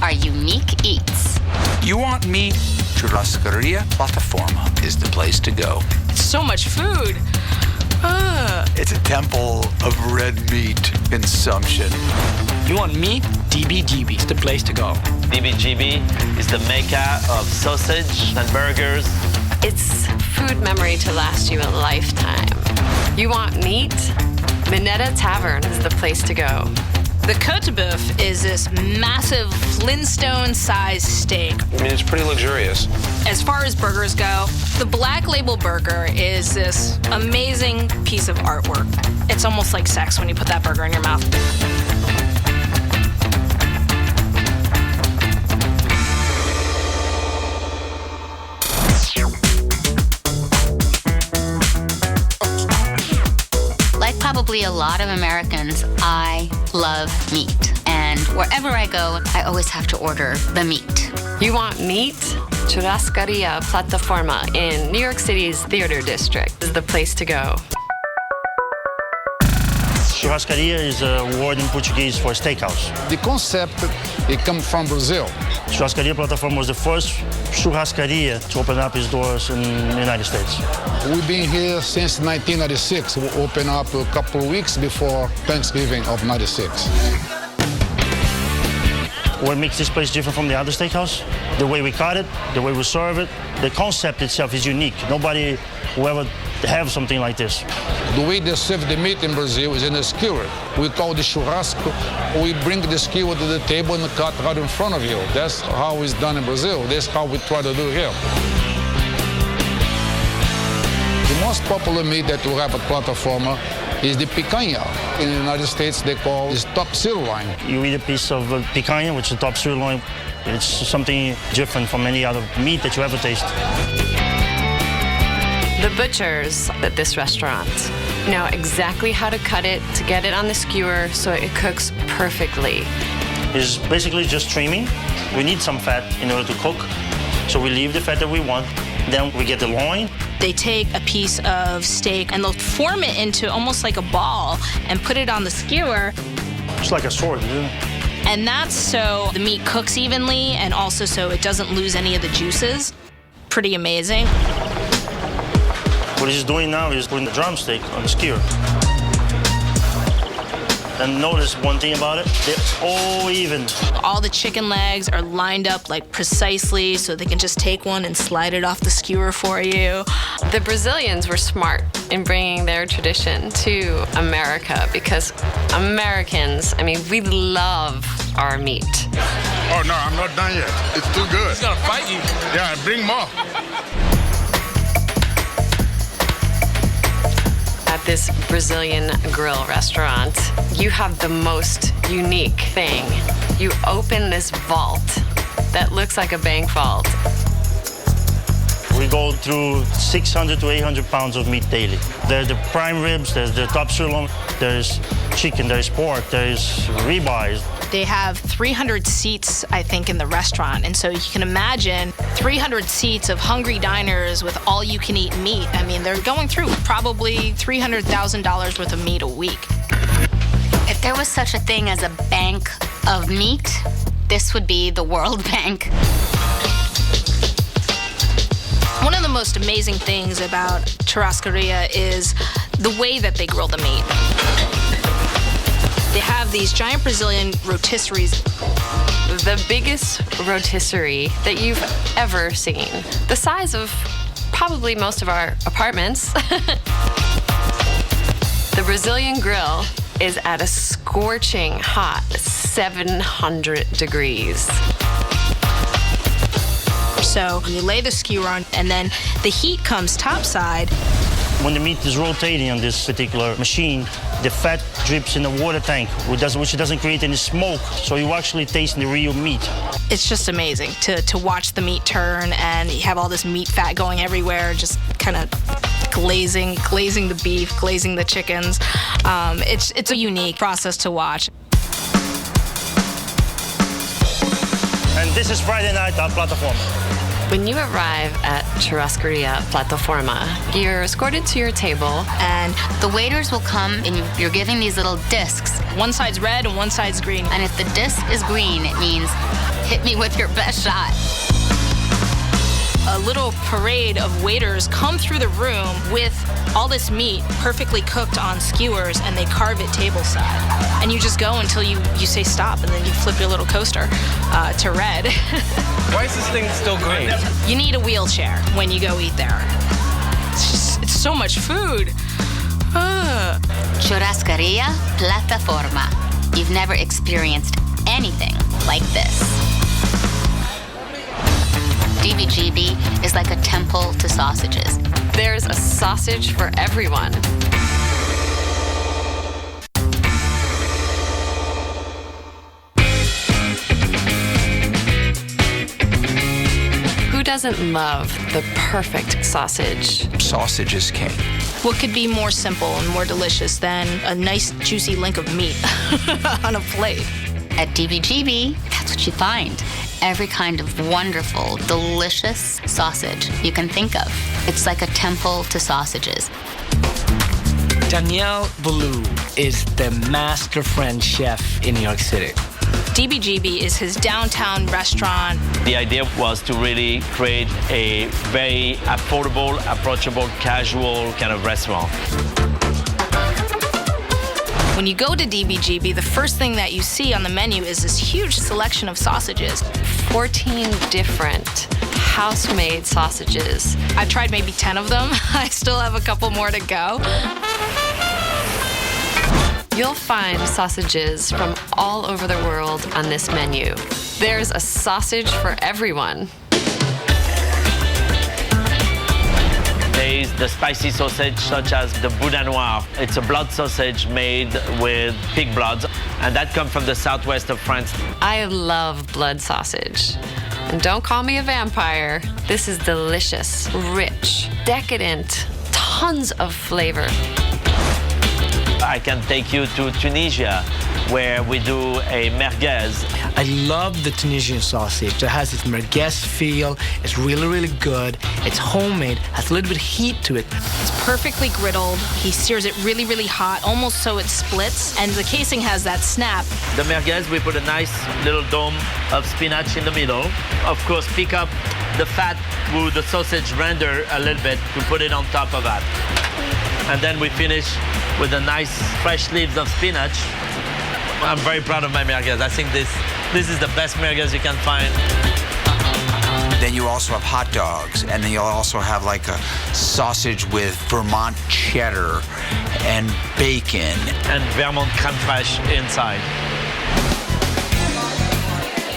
are unique eats. You want meat? Churrascaria Plataforma is the place to go. So much food. It's a temple of red meat consumption. You want meat? DBGB is the place to go. DBGB is the mecca of sausage and burgers. It's food memory to last you a lifetime. You want meat? Minetta Tavern is the place to go. The Côte de Boeuf is this massive Flintstone-sized steak. I mean, it's pretty luxurious. As far as burgers go, the Black Label Burger is this amazing piece of artwork. It's almost like sex when you put that burger in your mouth. Like probably a lot of Americans, I love meat. And wherever I go, I always have to order the meat. You want meat? Churrascaria Plataforma in New York City's Theater District is the place to go. Churrascaria is a word in Portuguese for steakhouse. The concept, it comes from Brazil. Churrascaria Plataforma was the first churrascaria to open up its doors in the United States. We've been here since 1996. We opened up a couple of weeks before Thanksgiving of 96. What makes this place different from the other steakhouse? The way we cut it, the way we serve it. The concept itself is unique. Nobody will ever have something like this. The way they serve the meat in Brazil is in a skewer. We call the churrasco. We bring the skewer to the table and cut right in front of you. That's how it's done in Brazil. That's how we try to do here. The most popular meat that we have at Plataforma is the picanha. In the United States, they call it top sirloin. You eat a piece of picanha, which is top sirloin. It's something different from any other meat that you ever taste. The butchers at this restaurant know exactly how to cut it to get it on the skewer so it cooks perfectly. It's basically just trimming. We need some fat in order to cook, so we leave the fat that we want. Then we get the loin. They take a piece of steak and they'll form it into almost like a ball and put it on the skewer. It's like a sword, isn't it? And that's so the meat cooks evenly and also so it doesn't lose any of the juices. Pretty amazing. What he's doing now is putting the drumstick on the skewer. And notice one thing about it, they're all even. All the chicken legs are lined up like precisely so they can just take one and slide it off the skewer for you. The Brazilians were smart in bringing their tradition to America because Americans, I mean, we love our meat. Oh, no, I'm not done yet. It's too good. He's gonna fight you. Yeah, bring more. At this Brazilian grill restaurant, you have the most unique thing. You open this vault that looks like a bank vault. We go through 600 to 800 pounds of meat daily. There's the prime ribs, there's the top sirloin, there's chicken, there's pork, there's ribeyes. They have 300 seats, I think, in the restaurant. And so you can imagine 300 seats of hungry diners with all-you-can-eat meat. I mean, they're going through probably $300,000 worth of meat a week. If there was such a thing as a bank of meat, this would be the World Bank. One of the most amazing things about Churrascaria is the way that they grill the meat. They have these giant Brazilian rotisseries. The biggest rotisserie that you've ever seen. The size of probably most of our apartments. The Brazilian grill is at a scorching hot 700 degrees. So you lay the skewer on, and then the heat comes topside. When the meat is rotating on this particular machine, the fat drips in the water tank, which doesn't create any smoke, so you actually taste the real meat. It's just amazing to watch the meat turn, and you have all this meat fat going everywhere, just kind of glazing the beef, glazing the chickens. It's a unique process to watch. And this is Friday night at Plataforma. When you arrive at Churrascaria Plataforma, you're escorted to your table. And the waiters will come and you're giving these little discs. One side's red and one side's green. And if the disc is green, it means Hit me with your best shot. A little parade of waiters come through the room with all this meat perfectly cooked on skewers, and they carve it tableside. And you just go until you say stop, and then you flip your little coaster to red. Why is this thing still green? You need a wheelchair when you go eat there. It's so much food. Churrascaria Plataforma. You've never experienced anything like this. DBGB is like a temple to sausages. There's a sausage for everyone. Who doesn't love the perfect sausage? Sausage is king. What could be more simple and more delicious than a nice juicy link of meat on a plate? At DBGB, that's what you find. Every kind of wonderful, delicious sausage you can think of. It's like a temple to sausages. Danielle Ballou is the master French chef in New York City. DBGB is his downtown restaurant. The idea was to really create a very affordable, approachable, casual kind of restaurant. When you go to DBGB, the first thing that you see on the menu is this huge selection of sausages. 14 different house-made sausages. I've tried maybe 10 of them. I still have a couple more to go. You'll find sausages from all over the world on this menu. There's a sausage for everyone. There's the spicy sausage, such as the boudin noir. It's a blood sausage made with pig blood, and that comes from the southwest of France. I love blood sausage. And don't call me a vampire. This is delicious, rich, decadent, tons of flavor. I can take you to Tunisia, where we do a merguez. I love the Tunisian sausage. It has this merguez feel. It's really, really good. It's homemade, has a little bit of heat to it. It's perfectly griddled. He sears it really, really hot, almost so it splits, and the casing has that snap. The merguez, we put a nice little dome of spinach in the middle. Of course, pick up the fat with the sausage render a little bit to put it on top of that. And then we finish with the nice fresh leaves of spinach. I'm very proud of my merguez. I think this is the best merguez you can find. Then you also have hot dogs, and then you'll also have like a sausage with Vermont cheddar and bacon. And Vermont crème fraîche inside.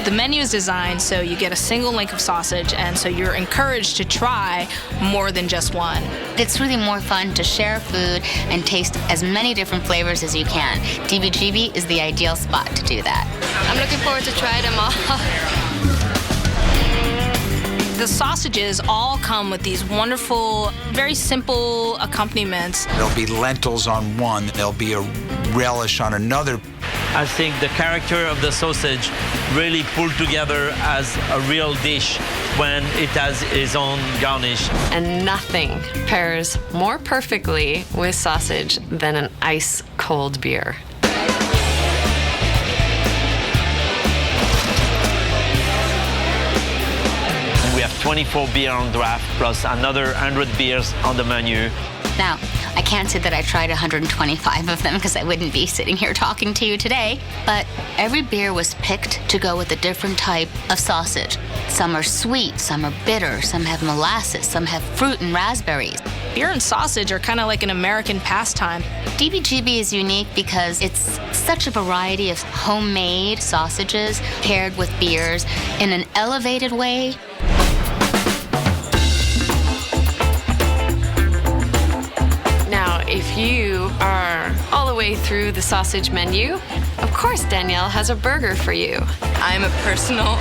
The menu is designed so you get a single link of sausage, and so you're encouraged to try more than just one. It's really more fun to share food and taste as many different flavors as you can. DBGB is the ideal spot to do that. I'm looking forward to trying them all. The sausages all come with these wonderful, very simple accompaniments. There'll be lentils on one, there'll be a relish on another. I think the character of the sausage really pulled together as a real dish when it has its own garnish. And nothing pairs more perfectly with sausage than an ice-cold beer. We have 24 beer on draft, plus another 100 beers on the menu. Now, I can't say that I tried 125 of them because I wouldn't be sitting here talking to you today, but every beer was picked to go with a different type of sausage. Some are sweet, some are bitter, some have molasses, some have fruit and raspberries. Beer and sausage are kind of like an American pastime. DBGB is unique because it's such a variety of homemade sausages paired with beers in an elevated way. If you are all the way through the sausage menu, of course Danielle has a burger for you. I'm a personal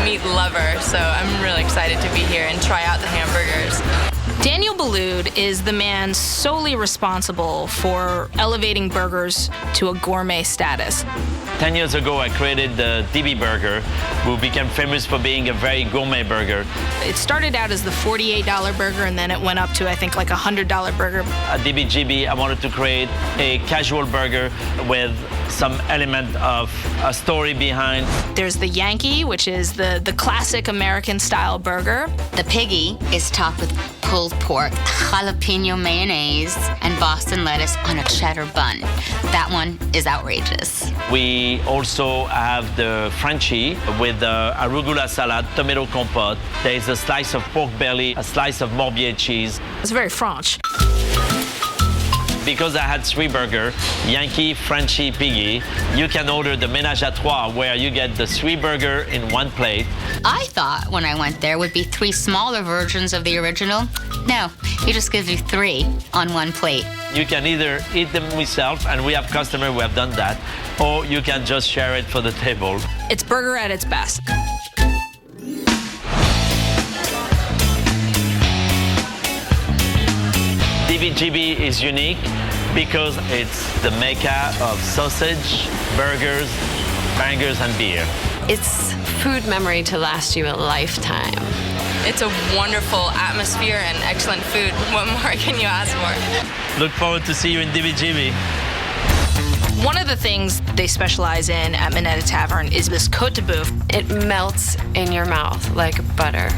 meat lover, so I'm really excited to be here and try out the hamburgers. Daniel Ballou is the man solely responsible for elevating burgers to a gourmet status. 10 years ago, I created the DB Burger, who became famous for being a very gourmet burger. It started out as the $48 burger, and then it went up to, I think, like a $100 burger. At DBGB, I wanted to create a casual burger with some element of a story behind. There's the Yankee, which is the classic American-style burger. The Piggy is topped with pulled pork, jalapeno mayonnaise, and Boston lettuce on a cheddar bun. That one is outrageous. We also have the Frenchie with the arugula salad, tomato compote. There's a slice of pork belly, a slice of Morbier cheese. It's very French. Because I had 3 burgers, Yankee, Frenchie, Piggy, you can order the ménage à trois where you get the 3 burgers in 1 plate. I thought when I went there would be 3 smaller versions of the original. No, he just gives you 3 on 1 plate. You can either eat them yourself, and we have customers who have done that, or you can just share it for the table. It's burger at its best. DBGB is unique because it's the mecca of sausage, burgers, bangers, and beer. It's food memory to last you a lifetime. It's a wonderful atmosphere and excellent food. What more can you ask for? Look forward to see you in DBGB. One of the things they specialize in at Minetta Tavern is this Côte de Boeuf. It melts in your mouth like butter.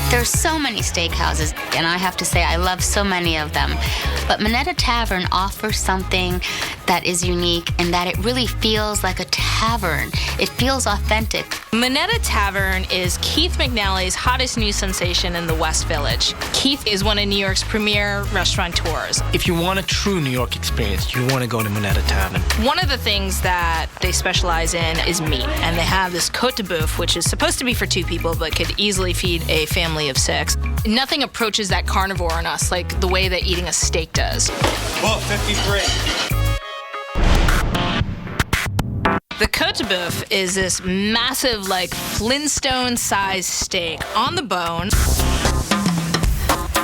There's so many steakhouses, and I have to say I love so many of them. But Minetta Tavern offers something that is unique in that it really feels like a tavern. It feels authentic. Minetta Tavern is Keith McNally's hottest new sensation in the West Village. Keith is one of New York's premier restaurateurs. If you want a true New York experience, you want to go to Minetta Tavern. One of the things that they specialize in is meat, and they have this Côte de Boeuf, which is supposed to be for 2 people, but could easily feed a family of 6. Nothing approaches that carnivore in us like the way that eating a steak does. Well, 53. The Côte de Boeuf is this massive, like, Flintstone-sized steak on the bone.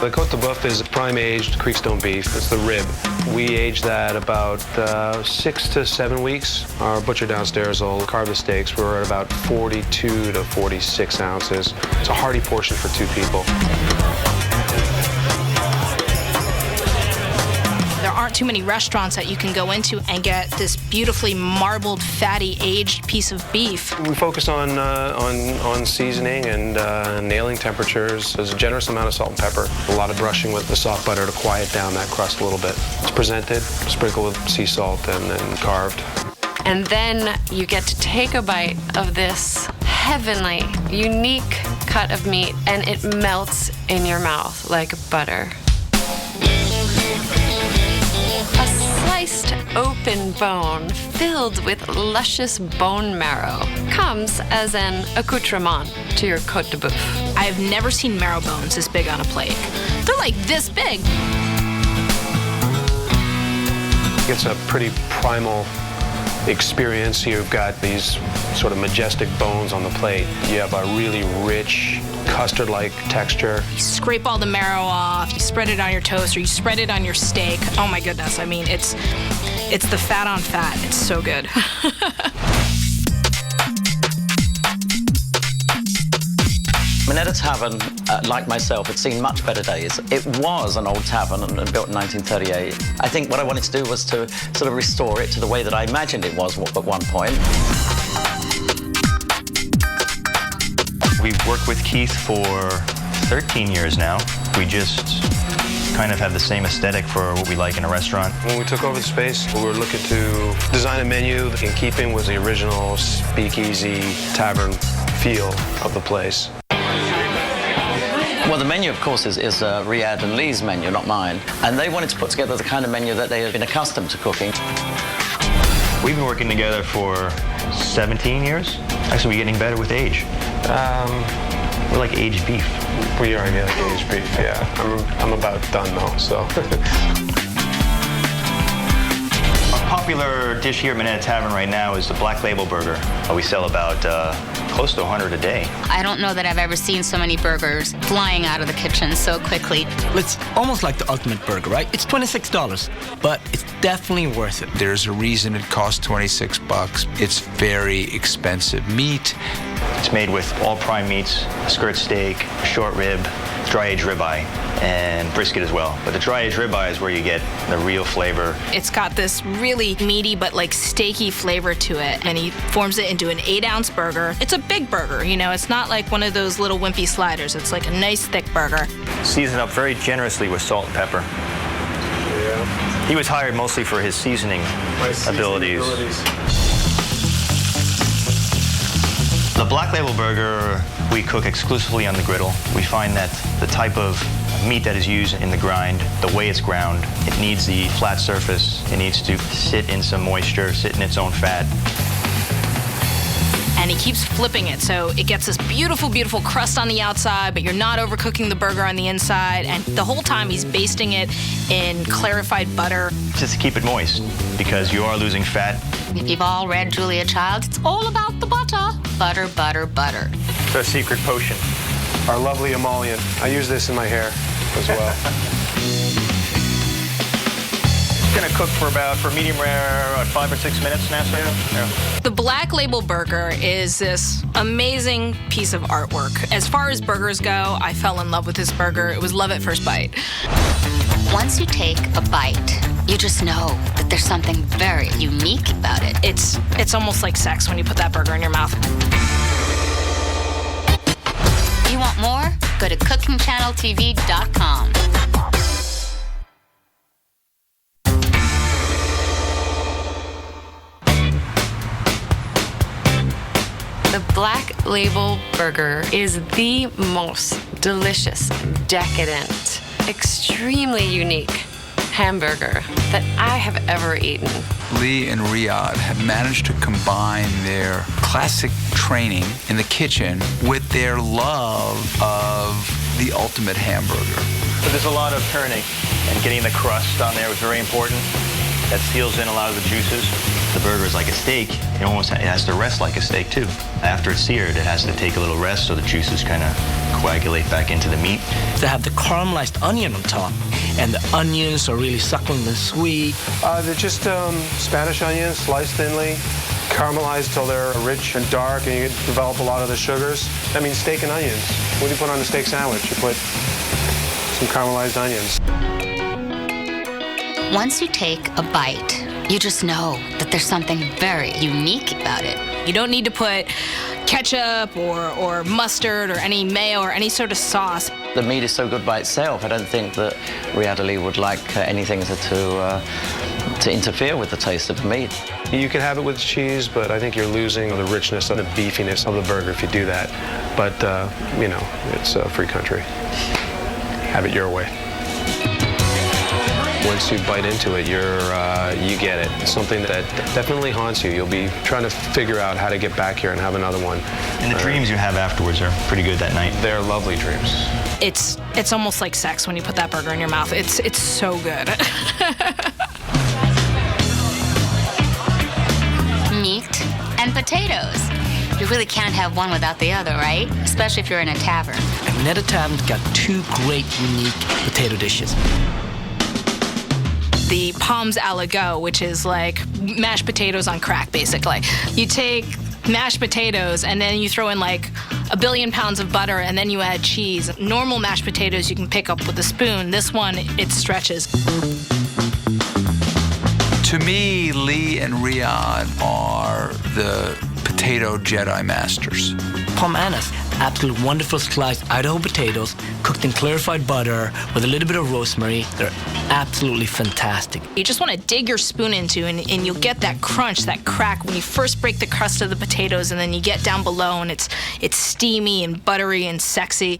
The Côte de Boeuf is prime-aged Creekstone beef. It's the rib. We age that about 6 to 7 weeks. Our butcher downstairs will carve the steaks. We're at about 42 to 46 ounces. It's a hearty portion for 2 people. There aren't too many restaurants that you can go into and get this beautifully marbled, fatty, aged piece of beef. We focus on seasoning and nailing temperatures. There's a generous amount of salt and pepper. A lot of brushing with the soft butter to quiet down that crust a little bit. It's presented, sprinkled with sea salt, and then carved. And then you get to take a bite of this heavenly, unique cut of meat, and it melts in your mouth like butter. A sliced open bone filled with luscious bone marrow comes as an accoutrement to your Côte de Boeuf. I've never seen marrow bones this big on a plate. They're like this big. It's a pretty primal experience. You've got these sort of majestic bones on the plate. You have a really rich, custard-like texture. You scrape all the marrow off, you spread it on your toast, or you spread it on your steak. Oh my goodness, I mean, it's the fat on fat. It's so good. Minetta Tavern, like myself, had seen much better days. It was an old tavern and built in 1938. I think what I wanted to do was to sort of restore it to the way that I imagined it was at one point. We've worked with Keith for 13 years now. We just kind of have the same aesthetic for what we like in a restaurant. When we took over the space, we were looking to design a menu in keeping with the original speakeasy tavern feel of the place. Well, the menu, of course, is Riyadh and Lee's menu, not mine. And they wanted to put together the kind of menu that they had been accustomed to cooking. We've been working together for 17 years. Actually, we're getting better with age. We're like aged beef. We are like aged beef, yeah. I'm about done, though, so. Our popular dish here at Minetta Tavern right now is the Black Label Burger. We sell about close to 100 a day. I don't know that I've ever seen so many burgers flying out of the kitchen so quickly. It's almost like the ultimate burger, right? It's $26, but it's definitely worth it. There's a reason it costs $26. It's very expensive meat. It's made with all prime meats, skirt steak, short rib, dry-aged ribeye, and brisket as well. But the dry-aged ribeye is where you get the real flavor. It's got this really meaty but like steaky flavor to it, and he forms it into an 8-ounce burger. It's a big burger, you know, it's not like one of those little wimpy sliders. It's like a nice thick burger. Seasoned up very generously with salt and pepper. Yeah. He was hired mostly for his seasoning abilities. The Black Label Burger, we cook exclusively on the griddle. We find that the type of meat that is used in the grind, the way it's ground, it needs the flat surface. It needs to sit in some moisture, sit in its own fat. And he keeps flipping it, so it gets this beautiful, beautiful crust on the outside, but you're not overcooking the burger on the inside. And the whole time he's basting it in clarified butter. Just to keep it moist, because you are losing fat. If you've all read Julia Childs, it's all about the butter. Butter, butter, butter. It's our secret potion. Our lovely emollient. I use this in my hair as well. It's gonna cook for medium rare, 5 or 6 minutes now, sir? Yeah. The Black Label Burger is this amazing piece of artwork. As far as burgers go, I fell in love with this burger. It was love at first bite. Once you take a bite, you just know that there's something very unique about it. It's almost like sex when you put that burger in your mouth. You want more? Go to cookingchanneltv.com. The Black Label Burger is the most delicious, decadent, extremely unique hamburger that I have ever eaten. Lee and Riyadh have managed to combine their classic training in the kitchen with their love of the ultimate hamburger. So there's a lot of turning, and getting the crust on there was very important. That seals in a lot of the juices. The burger is like a steak. It has to rest like a steak too. After it's seared, it has to take a little rest so the juices kind of coagulate back into the meat. They have the caramelized onion on top, and the onions are really succulent and sweet. They're just Spanish onions, sliced thinly, caramelized till they're rich and dark, and you develop a lot of the sugars. That means steak and onions. What do you put on a steak sandwich? You put some caramelized onions. Once you take a bite, you just know that there's something very unique about it. You don't need to put ketchup or mustard or any mayo or any sort of sauce. The meat is so good by itself. I don't think that Riyadh Ali would like anything to interfere with the taste of the meat. You can have it with cheese, but I think you're losing the richness and the beefiness of the burger if you do that. But, you know, it's a free country. Have it your way. Once you bite into it, you get it. It's something that definitely haunts you. You'll be trying to figure out how to get back here and have another one. And the dreams you have afterwards are pretty good that night. They're lovely dreams. It's almost like sex when you put that burger in your mouth. It's so good. Meat and potatoes. You really can't have one without the other, right? Especially if you're in a tavern. And Minetta Tavern's got two great, unique potato dishes. The Palms a la go, which is like mashed potatoes on crack, basically. You take mashed potatoes and then you throw in like 1 billion pounds of butter and then you add cheese. Normal mashed potatoes you can pick up with a spoon. This one, it stretches. To me, Lee and Riyadh are the potato Jedi masters. Palm Anna's absolute wonderful sliced Idaho potatoes cooked in clarified butter with a little bit of rosemary. They're absolutely fantastic. You just want to dig your spoon into and you'll get that crunch, that crack when you first break the crust of the potatoes and then you get down below and it's steamy and buttery and sexy.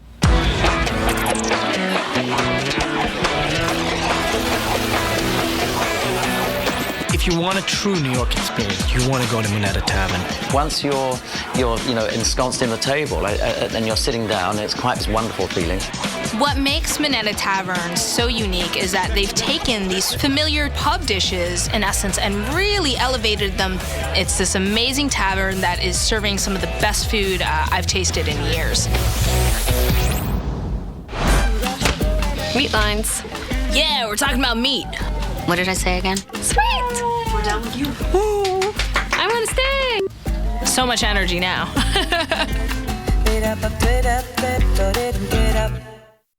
If you want a true New York experience, you want to go to Minetta Tavern. Once you're ensconced in the table and you're sitting down, it's quite this wonderful feeling. What makes Minetta Tavern so unique is that they've taken these familiar pub dishes, in essence, and really elevated them. It's this amazing tavern that is serving some of the best food I've tasted in years. Meat lines. Yeah, we're talking about meat. What did I say again? Sweet! We're done with you. Ooh. I want to stay. So much energy now.